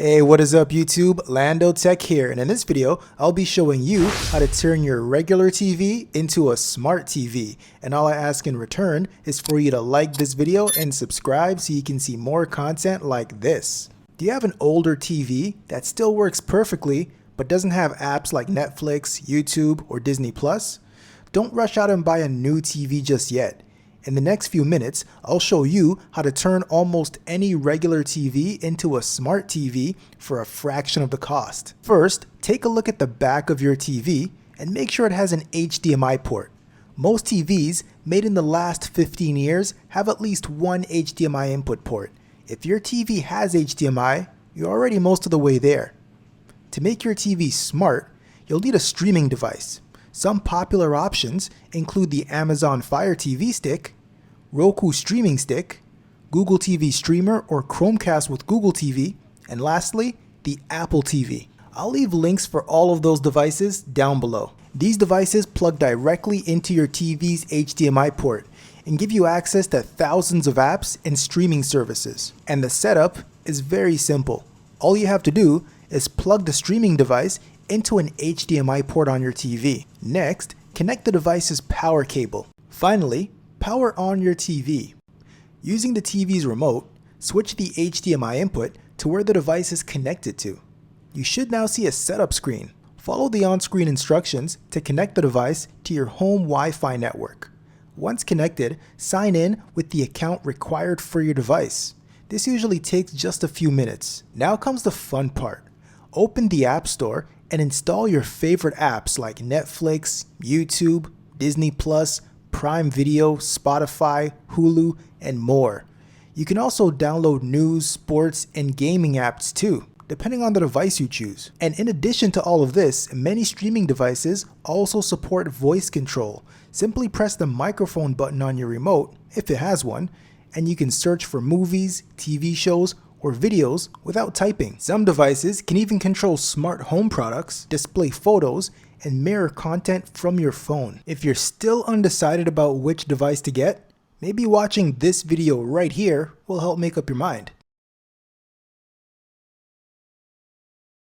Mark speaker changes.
Speaker 1: Hey, what is up YouTube? Lando Tech here, and in this video, I'll be showing you how to turn your regular TV into a smart TV. And all I ask in return is for you to like this video and subscribe so you can see more content like this. Do you have an older TV that still works perfectly but doesn't have apps like Netflix, YouTube, or Disney Plus? Don't rush out and buy a new TV just yet. In the next few minutes, I'll show you how to turn almost any regular TV into a smart TV for a fraction of the cost. First, take a look at the back of your TV and make sure it has an HDMI port. Most TVs made in the last 15 years have at least one HDMI input port. If your TV has HDMI, you're already most of the way there. To make your TV smart, you'll need a streaming device. Some popular options include the Amazon Fire TV Stick, Roku Streaming Stick, Google TV Streamer or Chromecast with Google TV, and lastly, the Apple TV. I'll leave links for all of those devices down below. These devices plug directly into your TV's HDMI port and give you access to thousands of apps and streaming services. And the setup is very simple. All you have to do is plug the streaming device into an HDMI port on your TV. Next, connect the device's power cable. Finally, power on your TV. Using the TV's remote, switch the HDMI input to where the device is connected to. You should now see a setup screen. Follow the on-screen instructions to connect the device to your home Wi-Fi network. Once connected, sign in with the account required for your device. This usually takes just a few minutes. Now comes the fun part. Open the App Store and install your favorite apps like Netflix, YouTube, Disney Plus, Prime Video, Spotify, Hulu, and more. You can also download news, sports, and gaming apps too, depending on the device you choose. And in addition to all of this, many streaming devices also support voice control. Simply press the microphone button on your remote, if it has one, and you can search for movies, TV shows, or videos without typing. Some devices can even control smart home products, display photos, and mirror content from your phone. If you're still undecided about which device to get, maybe watching this video right here will help make up your mind.